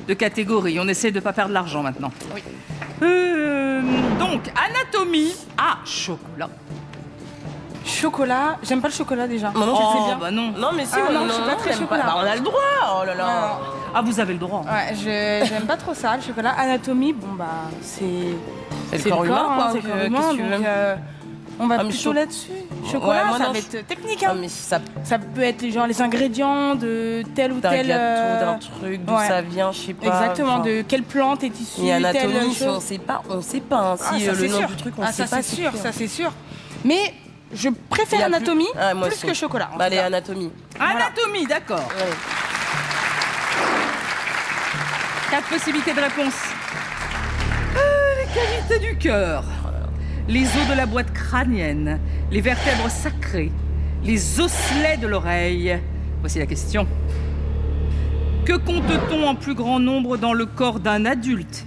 Speaker 1: De catégorie, on essaie de ne pas perdre l'argent maintenant.
Speaker 3: Oui.
Speaker 1: Donc, anatomie à chocolat.
Speaker 3: Chocolat. J'aime pas le chocolat déjà.
Speaker 2: Non, non,
Speaker 1: Oh,
Speaker 2: je sais bien.
Speaker 1: bah non.
Speaker 2: Non, mais si,
Speaker 3: Ah,
Speaker 2: moi,
Speaker 3: non, je suis pas très
Speaker 2: j'aime
Speaker 3: chocolat.
Speaker 2: Bah, on a le droit. Oh là là.
Speaker 3: Non.
Speaker 1: Ah, vous avez le droit.
Speaker 3: Ouais, j'aime pas trop ça, le chocolat. Anatomie, bon bah, c'est
Speaker 2: C'est le corps humain,
Speaker 3: hein,
Speaker 2: quoi.
Speaker 3: c'est le corps
Speaker 2: Qu'est-ce
Speaker 3: humain,
Speaker 2: que tu veux?
Speaker 3: donc on va
Speaker 2: Ah, mais
Speaker 3: plutôt
Speaker 2: cho-
Speaker 3: là-dessus. Chocolat,
Speaker 2: Ouais, moi,
Speaker 3: ça
Speaker 2: non,
Speaker 3: va
Speaker 2: je-
Speaker 3: être technique,
Speaker 2: Ah,
Speaker 3: hein.
Speaker 2: mais ça
Speaker 3: Ça peut être genre les ingrédients de tel ou
Speaker 2: d'un
Speaker 3: tel.
Speaker 2: gâteau, d'un truc, d'où
Speaker 3: ouais.
Speaker 2: ça vient, je sais pas.
Speaker 3: Exactement,
Speaker 2: enfin.
Speaker 3: de quelle plante est issue
Speaker 2: Et
Speaker 3: telle
Speaker 2: anatomie, si on
Speaker 3: chose.
Speaker 2: sait pas, on sait pas. Hein.
Speaker 3: Ah,
Speaker 2: Si
Speaker 3: ça,
Speaker 2: le
Speaker 3: c'est
Speaker 2: nom
Speaker 3: sûr.
Speaker 2: du truc, on
Speaker 3: Ah,
Speaker 2: sait
Speaker 3: ça
Speaker 2: pas.
Speaker 3: c'est sûr,
Speaker 2: clair.
Speaker 3: ça c'est sûr. Mais je
Speaker 2: Il
Speaker 3: préfère
Speaker 2: y a plus-
Speaker 3: anatomie
Speaker 2: Ah, moi
Speaker 3: plus
Speaker 2: aussi.
Speaker 3: que chocolat. en
Speaker 2: Bah,
Speaker 3: tout
Speaker 2: les
Speaker 3: cas.
Speaker 2: anatomie.
Speaker 1: Anatomie, d'accord.
Speaker 2: Ouais.
Speaker 1: 4 possibilités de réponse. Les cavités du cœur, les os de la boîte crânienne, les vertèbres sacrées, les osselets de l'oreille. Voici la question. Que compte-t-on en plus grand nombre dans le corps d'un adulte?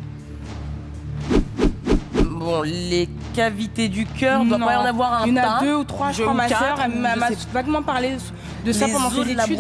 Speaker 2: Bon, les cavités du cœur, doit
Speaker 3: Non.
Speaker 2: pas y en avoir un
Speaker 3: Il y en a
Speaker 2: tas.
Speaker 3: 2 ou 3, je
Speaker 2: Deux
Speaker 3: crois.
Speaker 2: ou
Speaker 3: Ma
Speaker 2: quatre,
Speaker 3: sœur, elle
Speaker 2: je
Speaker 3: m'a
Speaker 2: sais
Speaker 3: vaguement parlé de ça
Speaker 2: les
Speaker 3: pendant
Speaker 2: os
Speaker 3: ses
Speaker 2: de la
Speaker 3: études.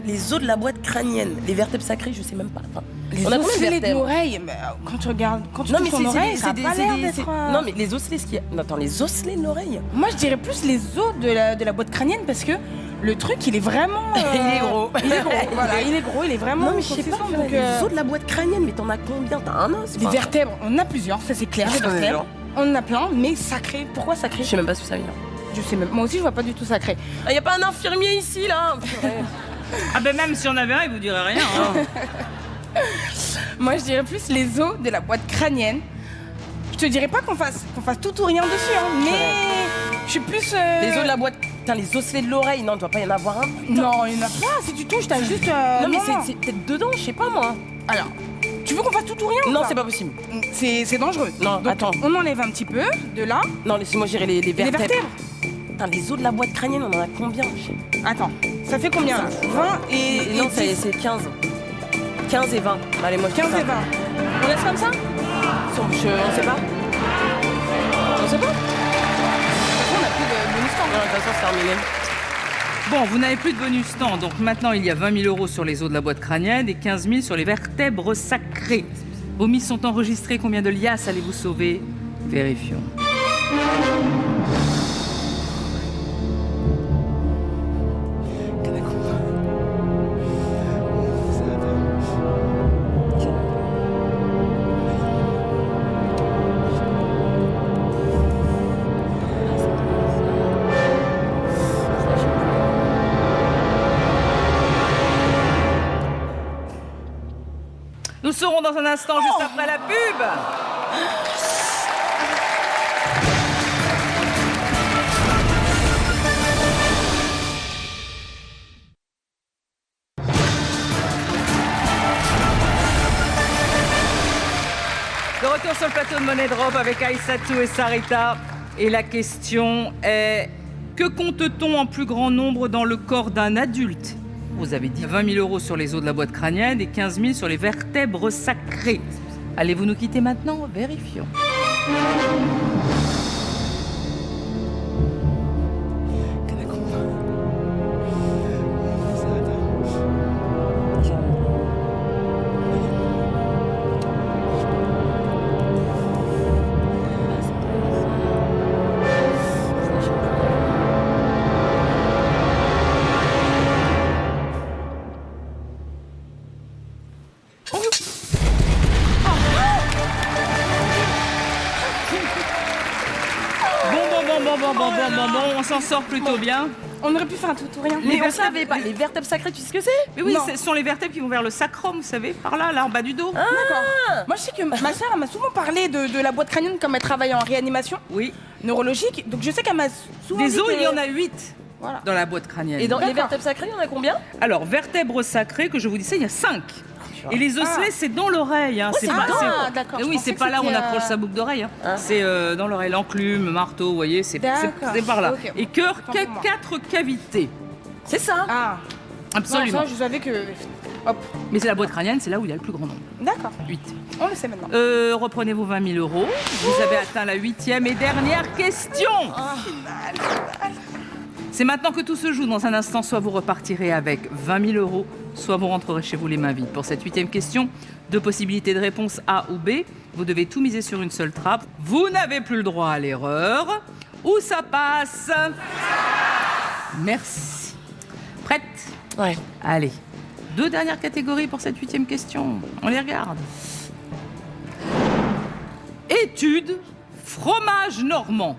Speaker 2: les os de la boîte crânienne, les vertèbres sacrées, je sais même pas. Enfin,
Speaker 3: Les
Speaker 2: on a combien de
Speaker 3: osselets de
Speaker 2: vertèbres?
Speaker 3: l'oreille, mais quand tu regardes, quand tu
Speaker 2: Non, mais
Speaker 3: touches ton oreille, ça a
Speaker 2: des-
Speaker 3: pas
Speaker 2: c'est
Speaker 3: l'air
Speaker 2: des-
Speaker 3: d'être.
Speaker 2: c'est- Non, mais les osselets, ce qu'il y a. Non, attends, les osselets de l'oreille.
Speaker 3: Moi, je dirais plus les os de la boîte crânienne parce que le truc, il est vraiment.
Speaker 2: Il est gros.
Speaker 3: Il est gros, voilà, il est gros, il est vraiment.
Speaker 2: Non, mais je sais pas,
Speaker 3: consistant, donc,
Speaker 2: les os de la boîte crânienne, mais t'en as combien? T'as un os?
Speaker 3: Les
Speaker 2: Enfin,
Speaker 3: vertèbres, on en a plusieurs, ça c'est clair, les
Speaker 2: Ah, mais
Speaker 3: vertèbres.
Speaker 2: genre.
Speaker 3: On en a plein, mais sacré. Pourquoi sacré?
Speaker 2: Je sais même pas ce que ça vient.
Speaker 3: Je sais même. Moi aussi, je vois pas du tout sacré.
Speaker 2: Ah, y a pas un infirmier ici, là? Purée.
Speaker 1: Ah ben même si on avait un, il vous dirait rien. hein.
Speaker 3: Moi, je dirais plus les os de la boîte crânienne. Je te dirais pas qu'on fasse tout ou rien dessus, hein, mais je suis plus.
Speaker 2: Les os de la boîte. Putain, les osselets de l'oreille, non, il doit pas y en avoir un.
Speaker 3: Non, il y en a pas. Si tu touches, t'as juste.
Speaker 2: Non, mais c'est peut-être dedans, je sais pas moi.
Speaker 3: Alors, tu veux qu'on fasse tout ou rien ou
Speaker 2: Non,
Speaker 3: pas
Speaker 2: c'est pas possible.
Speaker 3: C'est dangereux.
Speaker 2: Non,
Speaker 3: Donc,
Speaker 2: attends.
Speaker 3: On enlève un petit peu de là.
Speaker 2: Non, laissez-moi gérer les
Speaker 3: Les
Speaker 2: vertèbres.
Speaker 3: vertèbres.
Speaker 2: Putain, les os de la boîte crânienne, on en a combien? Je sais pas.
Speaker 3: Attends, ça fait combien là 20 et
Speaker 2: Non,
Speaker 3: 10.
Speaker 2: c'est 15. 15 et 20. Allez, moi je dis
Speaker 3: 15
Speaker 2: ça.
Speaker 3: et 20. On laisse comme ça?
Speaker 2: On sait pas. On sait pas.
Speaker 3: De toute façon, on a plus de bonus temps.
Speaker 2: Non, de toute façon, c'est terminé.
Speaker 1: Bon, vous n'avez plus de bonus temps, donc maintenant il y a 20 000 euros sur les os de la boîte crânienne et 15 000 sur les vertèbres sacrées. Vos mises sont enregistrées, combien de liasses allez-vous sauver? Vérifions. Nous serons dans un instant, juste après la pub. De retour sur le plateau de Money Drop avec Aïssatou et Sarita. Et la question est, que compte-t-on en plus grand nombre dans le corps d'un adulte? Vous avez dit 20 000 euros sur les os de la boîte crânienne et 15 000 sur les vertèbres sacrées. Allez-vous nous quitter maintenant? Vérifions.
Speaker 4: on s'en sort plutôt bien.
Speaker 3: On aurait pu faire un tout ou rien.
Speaker 2: Mais on savait pas. Les vertèbres sacrées, tu sais ce que c'est?
Speaker 4: Mais oui,
Speaker 3: Non.
Speaker 4: ce sont les vertèbres qui vont vers le sacrum, vous savez, par là, en bas du dos.
Speaker 3: D'accord. Moi, je sais que ma sœur m'a souvent parlé de la boîte crânienne comme elle travaille en réanimation
Speaker 4: Oui.
Speaker 3: neurologique. Donc je sais qu'elle m'a souvent
Speaker 4: Des
Speaker 3: dit
Speaker 4: os,
Speaker 3: que-
Speaker 4: il y en a 8
Speaker 3: Voilà.
Speaker 4: dans la boîte crânienne.
Speaker 2: Et dans les
Speaker 3: D'accord.
Speaker 2: vertèbres sacrées, il y en a combien?
Speaker 4: Alors, vertèbres sacrées, que je vous disais, il y a 5. Et les osselets, c'est dans l'oreille. Hein.
Speaker 2: c'est
Speaker 4: pas,
Speaker 2: dans-
Speaker 3: Ah, d'accord.
Speaker 4: Eh
Speaker 3: je
Speaker 4: oui,
Speaker 3: pensais
Speaker 4: c'est
Speaker 3: que
Speaker 4: pas là où on
Speaker 3: c'était,
Speaker 4: accroche sa boucle d'oreille. Hein.
Speaker 2: Ah.
Speaker 4: C'est dans l'oreille, l'enclume, marteau, vous voyez, c'est
Speaker 3: D'accord.
Speaker 4: par là.
Speaker 3: Ok.
Speaker 4: Et cœur,
Speaker 3: Autant pour moi.
Speaker 4: 4 cavités.
Speaker 2: C'est ça.
Speaker 3: Ah.
Speaker 4: Absolument.
Speaker 3: Non, ça, je savais que. Hop.
Speaker 4: Mais c'est la boîte crânienne, c'est là où il y a le plus grand nombre.
Speaker 3: D'accord.
Speaker 4: 8.
Speaker 3: On le sait maintenant.
Speaker 4: Reprenez vos 20 000 euros. Vous avez atteint la 8e et dernière question. C'est maintenant que tout se joue. Dans un instant, soit vous repartirez avec 20 000 euros, soit vous rentrerez chez vous les mains vides. Pour cette 8e question, 2 possibilités de réponse A ou B. Vous devez tout miser sur une seule trappe. Vous n'avez plus le droit à l'erreur. Où ça passe? Merci. Prête?
Speaker 2: Ouais.
Speaker 4: Allez. 2 dernières catégories pour cette 8e question. On les regarde. Étude fromage normand.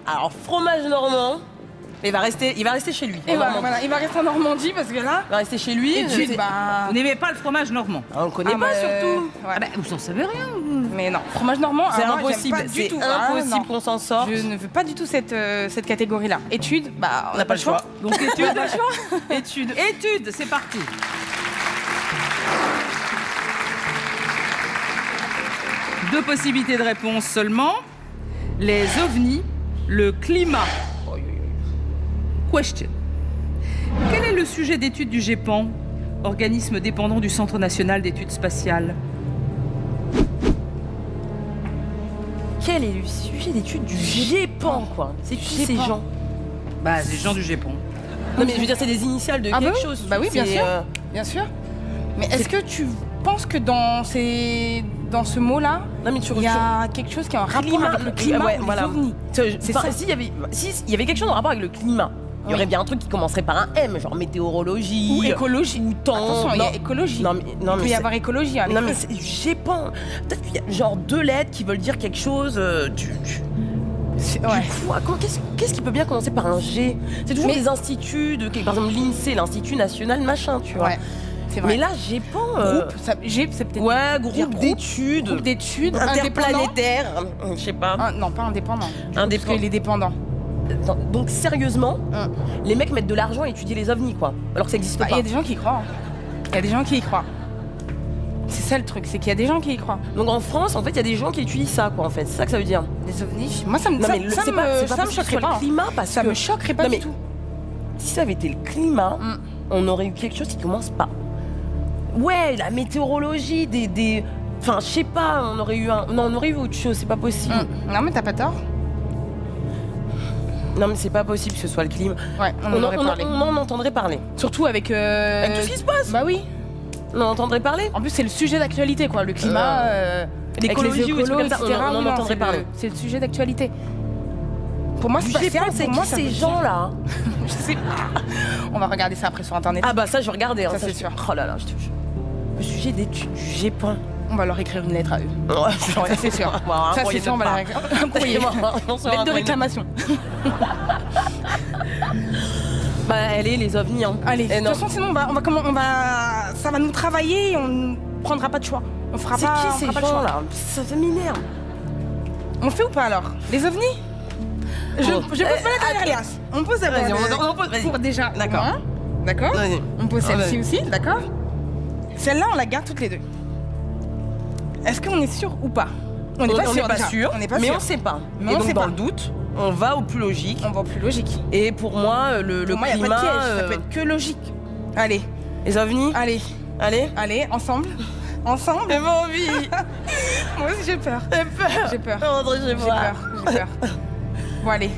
Speaker 2: Alors, fromage normand, il va rester chez lui.
Speaker 3: Et
Speaker 2: En
Speaker 3: voilà,
Speaker 2: Normandie.
Speaker 3: voilà, il va rester en Normandie parce que là.
Speaker 2: Il va rester chez lui.
Speaker 3: Études,
Speaker 2: c'est-
Speaker 3: bah.
Speaker 4: Vous n'aimez pas le fromage normand?
Speaker 2: Ah, on le connaît
Speaker 3: Ah,
Speaker 2: pas
Speaker 3: mais,
Speaker 2: surtout.
Speaker 3: ouais.
Speaker 4: Ah ben, vous en savez rien. vous.
Speaker 3: Mais non, fromage normand,
Speaker 2: C'est
Speaker 3: ah, moi, j'aime
Speaker 2: impossible.
Speaker 3: pas du
Speaker 2: C'est
Speaker 3: tout. Ah,
Speaker 2: impossible
Speaker 3: non.
Speaker 2: qu'on s'en sorte.
Speaker 3: Je ne veux pas du tout cette catégorie-là. Études, bah,
Speaker 2: On n'a pas le choix.
Speaker 4: Donc étude.
Speaker 2: Étude.
Speaker 4: Étude, c'est parti. Deux possibilités de réponse seulement. Les ovnis, le climat. Question. Quel est le sujet d'étude du GEPAN, organisme dépendant du Centre national d'études spatiales?
Speaker 2: Quel est le sujet d'étude du GEPAN, quoi? C'est qui ces
Speaker 3: GEPAN.
Speaker 2: gens?
Speaker 4: Bah, les gens du GEPAN.
Speaker 2: Non, mais je veux dire, c'est des initiales de
Speaker 3: Ah bah
Speaker 2: quelque
Speaker 3: oui.
Speaker 2: chose.
Speaker 3: Bah oui, bien
Speaker 2: C'est,
Speaker 3: sûr. Bien sûr. Mais est-ce que tu penses que dans ce mot-là,
Speaker 2: Non, mais tu
Speaker 3: il y a quelque chose qui est en rapport avec le climat
Speaker 2: ouais,
Speaker 3: ou les
Speaker 2: voilà.
Speaker 3: ovnis?
Speaker 2: C'est
Speaker 3: C'est ça.
Speaker 2: S'il y avait quelque chose en rapport avec le climat, il y aurait
Speaker 3: Oui.
Speaker 2: bien un truc qui commencerait par un M, genre météorologie.
Speaker 3: Ou écologie.
Speaker 2: Ou temps.
Speaker 3: Attention, il y a
Speaker 2: Non.
Speaker 3: écologie.
Speaker 2: Non, mais, non,
Speaker 3: Il peut
Speaker 2: mais
Speaker 3: y
Speaker 2: c'est-
Speaker 3: avoir écologie. Hein,
Speaker 2: Non, mais c'est du GEPAN. Peut-être qu'il y a genre 2 lettres qui veulent dire quelque chose.
Speaker 3: Ouais.
Speaker 2: Du coup, qu'est-ce qui peut bien commencer par un G? C'est toujours
Speaker 3: Mais-
Speaker 2: des instituts, par exemple l'INSEE, l'Institut National Machin, tu vois.
Speaker 3: Ouais, c'est vrai.
Speaker 2: Mais là, GEPAN.
Speaker 3: Groupe, c'est peut-être
Speaker 2: Ouais,
Speaker 3: dire
Speaker 2: groupe d'études.
Speaker 3: groupe d'études indépendants.
Speaker 2: Interplanétaire. Je sais pas.
Speaker 3: Ah, non, pas indépendant.
Speaker 2: Indépendant.
Speaker 3: Parce que les dépendants.
Speaker 2: Donc sérieusement,
Speaker 3: Hum.
Speaker 2: les mecs mettent de l'argent à étudier les ovnis, quoi. Alors que ça n'existe
Speaker 3: Bah, il
Speaker 2: pas.
Speaker 3: y a des gens qui y croient. Il y a des gens qui y croient. C'est ça le truc, c'est qu'il y a des gens qui y croient.
Speaker 2: Donc en France, en fait, il y a des gens qui étudient ça, quoi, en fait. C'est ça que ça veut dire.
Speaker 3: Des ovnis. Moi, ça me,
Speaker 2: Non,
Speaker 3: ça,
Speaker 2: mais le-
Speaker 3: ça
Speaker 2: c'est
Speaker 3: me,
Speaker 2: pas, c'est pas
Speaker 3: ça me
Speaker 2: possible que ce
Speaker 3: choquerait
Speaker 2: soit
Speaker 3: pas.
Speaker 2: le climat, parce
Speaker 3: Ça
Speaker 2: que
Speaker 3: me choquerait pas
Speaker 2: Non,
Speaker 3: du
Speaker 2: mais-
Speaker 3: tout.
Speaker 2: si ça avait été le climat,
Speaker 3: Mm.
Speaker 2: on aurait eu quelque chose qui commence pas. Ouais, la météorologie, Enfin, je sais pas, on aurait eu Non, on aurait eu autre chose, c'est pas possible.
Speaker 3: Non, mais t'as pas tort.
Speaker 2: Non, mais c'est pas possible que ce soit le climat.
Speaker 3: Ouais, on en aurait parlé.
Speaker 2: on en entendrait parler.
Speaker 3: Surtout avec.
Speaker 2: Avec tout ce qui se passe.
Speaker 3: Bah oui.
Speaker 2: On en entendrait parler.
Speaker 3: En plus, c'est le sujet d'actualité, quoi. Le climat. avec
Speaker 2: l'écologie
Speaker 3: les
Speaker 2: ou des trucs
Speaker 3: écolos,
Speaker 2: comme ça,
Speaker 3: etc.
Speaker 2: on en
Speaker 3: Oui, non,
Speaker 2: entendrait
Speaker 3: c'est
Speaker 2: parler.
Speaker 3: C'est le sujet d'actualité. Pour moi, c'est pas
Speaker 2: J'ai
Speaker 3: sérieux,
Speaker 2: pensé
Speaker 3: pour moi,
Speaker 2: qui
Speaker 3: ça
Speaker 2: ces
Speaker 3: veut dire-
Speaker 2: gens-là.
Speaker 3: Je sais pas. On va regarder ça après sur internet.
Speaker 2: Ah bah ça, je vais regarder. Hein,
Speaker 3: Ça, c'est
Speaker 2: je-
Speaker 3: sûr.
Speaker 2: Oh là là, je te jure. Le sujet d'études du GEPAN.
Speaker 3: On va leur écrire une lettre à eux.
Speaker 2: Ouais,
Speaker 3: Ouais, c'est sûr.
Speaker 2: On va avoir un
Speaker 3: Ça,
Speaker 2: courrier
Speaker 3: c'est sûr,
Speaker 2: de
Speaker 3: on va leur
Speaker 2: part.
Speaker 3: écrire un courrier.
Speaker 2: On se
Speaker 3: Lettre de
Speaker 2: rappelle.
Speaker 3: réclamation.
Speaker 2: Bah allez, les ovnis, hein.
Speaker 3: Allez, de
Speaker 2: Eh
Speaker 3: toute
Speaker 2: non.
Speaker 3: façon, sinon, ça va nous travailler et on prendra pas de choix. On fera
Speaker 2: C'est
Speaker 3: pas.
Speaker 2: qui
Speaker 3: on
Speaker 2: ces
Speaker 3: fera pas de choix.
Speaker 2: gens-là? Ça m'énerve.
Speaker 3: On le fait ou pas alors? Les ovnis? Je
Speaker 2: Bon.
Speaker 3: pose pas la dernière, Elias. On pose d'abord.
Speaker 2: Vas-y, on pose, vas-y.
Speaker 3: Pour déjà.
Speaker 2: D'accord.
Speaker 3: un. D'accord.
Speaker 2: Vas-y.
Speaker 3: On pose
Speaker 2: Ah,
Speaker 3: celle-ci
Speaker 2: vas-y.
Speaker 3: aussi, d'accord. Celle-là, on la garde toutes les deux. Est-ce qu'on est sûr ou pas? On n'est pas sûr. déjà. On n'est pas
Speaker 2: mais
Speaker 3: sûr.
Speaker 2: on sait pas.
Speaker 3: Mais
Speaker 2: Et
Speaker 3: on
Speaker 2: donc
Speaker 3: sait
Speaker 2: dans
Speaker 3: pas.
Speaker 2: le doute, on va au plus logique.
Speaker 3: On va au plus logique.
Speaker 2: Et pour moi, le
Speaker 3: Pour moi, il n'y a
Speaker 2: climat,
Speaker 3: pas de piège. Ça peut être que logique. Allez,
Speaker 2: les ovnis,
Speaker 3: allez,
Speaker 2: allez.
Speaker 3: ensemble. Ensemble.
Speaker 2: J'ai pas envie.
Speaker 3: Moi aussi, j'ai peur.
Speaker 2: J'ai peur.
Speaker 3: J'ai peur.
Speaker 2: André, j'ai
Speaker 3: J'ai
Speaker 2: peur.
Speaker 3: peur. J'ai peur. Bon, allez.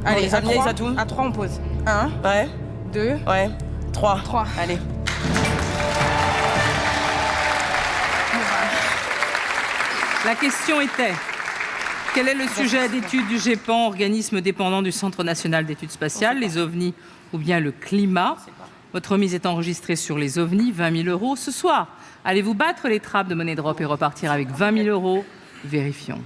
Speaker 3: Allez,
Speaker 2: les ovnis, ça tourne.
Speaker 3: à 3, on pose. 1,
Speaker 2: Ouais,
Speaker 3: 2,
Speaker 2: ouais. 3.
Speaker 3: 3.
Speaker 2: Allez.
Speaker 4: La question était, quel est le sujet d'étude du GEPAN, organisme dépendant du Centre national d'études spatiales, les ovnis ou bien le climat? Votre remise est enregistrée sur les ovnis, 20 000 euros ce soir. Allez-vous battre les trappes de Money Drop et repartir avec 20 000 euros? Vérifions.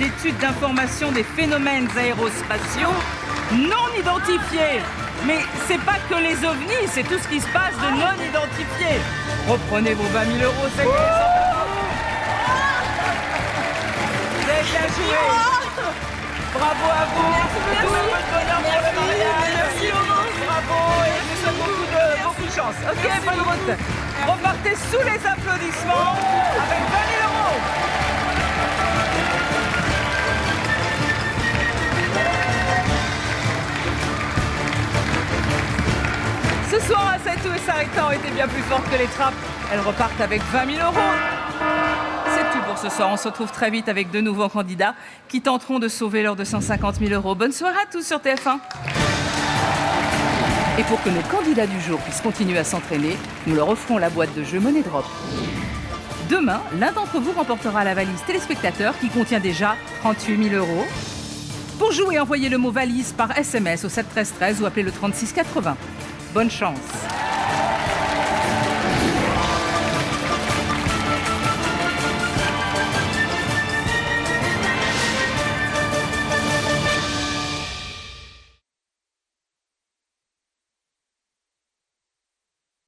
Speaker 4: d'étude d'information des phénomènes aérospatiaux non identifiés. Mais c'est pas que les ovnis, c'est tout ce qui se passe de non identifié. Reprenez vos 20 000 euros, c'est que vous avez bien joué. Bravo à vous. Tout votre bonheur pour le mariage. Bravo et je vous souhaite beaucoup de chance. Ok, bonne route. Repartez sous les applaudissements avec 20 000 euros. Ce soir, Assatou et Saritan étaient bien plus fortes que les trappes. Elles repartent avec 20 000 euros. C'est tout pour ce soir. On se retrouve très vite avec de nouveaux candidats qui tenteront de sauver leurs 250 000 euros. Bonne soirée à tous sur TF1.
Speaker 1: Et pour que nos candidats du jour puissent continuer à s'entraîner, nous leur offrons la boîte de jeu Money Drop. Demain, l'un d'entre vous remportera la valise téléspectateur qui contient déjà 38 000 euros. Pour jouer, envoyez le mot valise par SMS au 7 13 13 ou appelez le 36 80. Bonne chance.